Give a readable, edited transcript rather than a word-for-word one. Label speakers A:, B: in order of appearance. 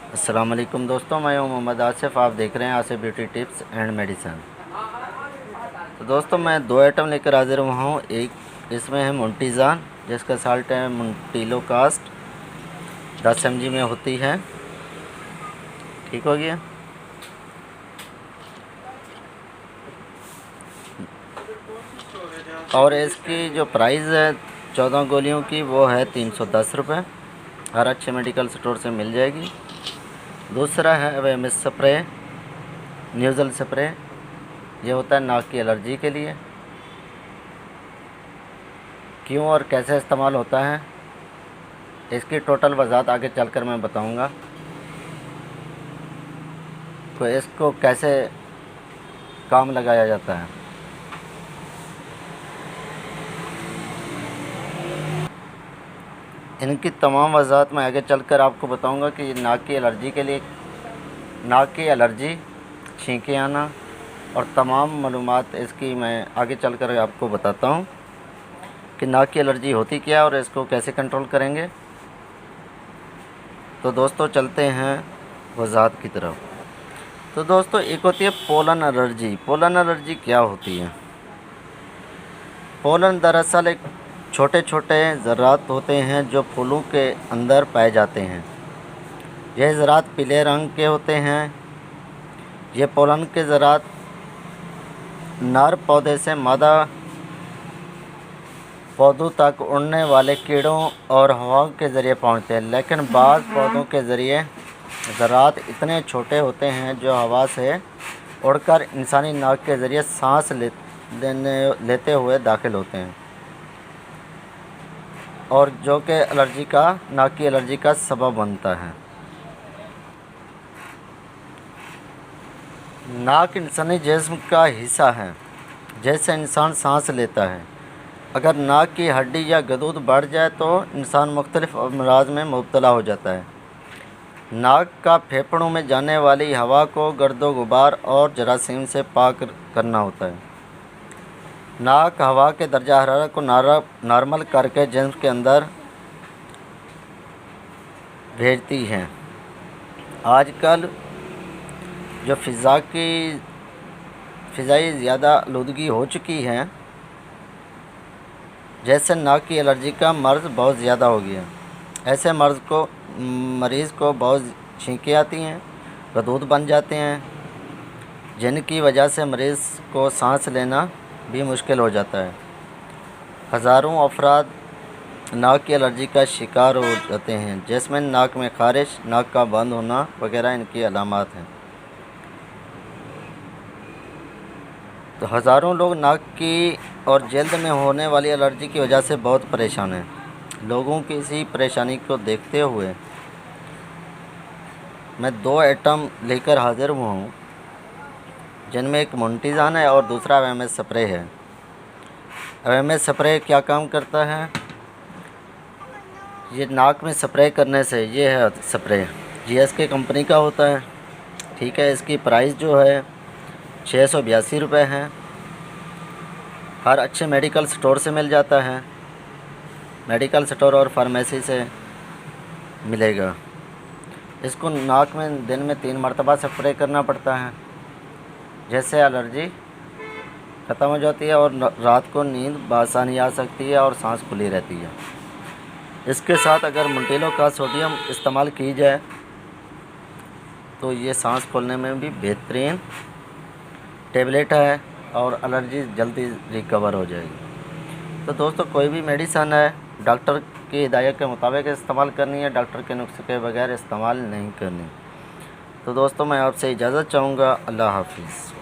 A: السلام علیکم دوستوں، میں ہوں محمد آصف۔ آپ دیکھ رہے ہیں Asif beauty tips and medicine. تو دوستوں میں 2 آئٹم لے کر حاضر ہوا ہوں۔ ایک اس میں ہے مونٹیزان، جس کا سالٹ ہے مونٹیلو کاسٹ، 10 mg میں ہوتی ہے۔ ٹھیک ہو گیا۔ اور اس کی جو پرائز ہے 14 گولیوں کی، وہ ہے 310 روپے، ہر اچھے میڈیکل سٹور سے مل جائے گی۔ دوسرا ہے اویمس سپرے، نیوزل سپرے، یہ ہوتا ہے ناک کی الرجی کے لیے۔ کیوں اور کیسے استعمال ہوتا ہے، اس کی ٹوٹل وضاحت آگے چل کر میں بتاؤں گا۔ تو اس کو کیسے کام لگایا جاتا ہے۔ ان کی تمام وضاحت میں آگے چل کر آپ کو بتاؤں گا کہ یہ ناک کی الرجی کے لیے، ناک کی الرجی، چھینکیں آنا اور تمام معلومات اس کی میں آگے چل کر آپ کو بتاتا ہوں کہ ناک کی الرجی ہوتی کیا اور اس کو کیسے کنٹرول کریں گے۔ تو دوستو چلتے ہیں وضاحت کی طرف۔ تو دوستو ایک ہوتی ہے پولن الرجی۔ پولن الرجی کیا ہوتی ہے؟ پولن دراصل ایک چھوٹے چھوٹے ذرات ہوتے ہیں جو پھولوں کے اندر پائے جاتے ہیں۔ یہ ذرات پیلے رنگ کے ہوتے ہیں۔ یہ پولن کے ذرات نر پودے سے مادہ پودوں تک اڑنے والے کیڑوں اور ہوا کے ذریعے پہنچتے ہیں، لیکن بعض پودوں کے ذریعے ذرات اتنے چھوٹے ہوتے ہیں جو ہوا سے اڑ کر انسانی ناک کے ذریعے سانس لیتے ہوئے داخل ہوتے ہیں، اور جو کہ ناک کی الرجی کا سبب بنتا ہے۔ ناک انسانی جسم کا حصہ ہے، جیسے انسان سانس لیتا ہے۔ اگر ناک کی ہڈی یا گدود بڑھ جائے تو انسان مختلف امراض میں مبتلا ہو جاتا ہے۔ ناک کا پھیپھڑوں میں جانے والی ہوا کو گرد و غبار اور جراثیم سے پاک کرنا ہوتا ہے۔ ناک ہوا کے درجہ حرارت کو نارمل کر کے جسم کے اندر بھیجتی ہے۔ آج کل جو فضائی زیادہ آلودگی ہو چکی ہے، جیسے ناک کی الرجی کا مرض بہت زیادہ ہو گیا۔ ایسے مریض کو بہت چھینکیں آتی ہیں، گدود بن جاتے ہیں، جن کی وجہ سے مریض کو سانس لینا بھی مشکل ہو جاتا ہے۔ ہزاروں افراد ناک کی الرجی کا شکار ہو جاتے ہیں، جس میں ناک میں خارش، ناک کا بند ہونا وغیرہ ان کی علامات ہیں۔ تو ہزاروں لوگ ناک کی اور جلد میں ہونے والی الرجی کی وجہ سے بہت پریشان ہیں۔ لوگوں کی اسی پریشانی کو دیکھتے ہوئے میں 2 آئٹم لے کر حاضر ہوا ہوں، جن میں ایک مونٹیزان ہے اور دوسرا اویمس سپرے ہے۔ اویمس سپرے کیا کام کرتا ہے؟ یہ ناک میں سپرے کرنے سے، یہ ہے سپرے، GSK کمپنی کا ہوتا ہے۔ ٹھیک ہے، اس کی پرائز جو ہے 682 روپے ہے، ہر اچھے میڈیکل سٹور سے مل جاتا ہے، میڈیکل سٹور اور فارمیسی سے ملے گا۔ اس کو ناک میں دن میں 3 مرتبہ سپرے کرنا پڑتا ہے، جیسے الرجی ختم ہو جاتی ہے اور رات کو نیند بآسانی آ سکتی ہے اور سانس کھلی رہتی ہے۔ اس کے ساتھ اگر مونٹیلو کا سوڈیم استعمال کی جائے تو یہ سانس کھولنے میں بھی بہترین ٹیبلٹ ہے اور الرجی جلدی ریکور ہو جائے گی۔ تو دوستو کوئی بھی میڈیسن ہے ڈاکٹر کی ہدایت کے مطابق استعمال کرنی ہے، ڈاکٹر کے نسخے کے بغیر استعمال نہیں کرنی۔ تو دوستو میں آپ سے اجازت چاہوں گا۔ اللہ حافظ۔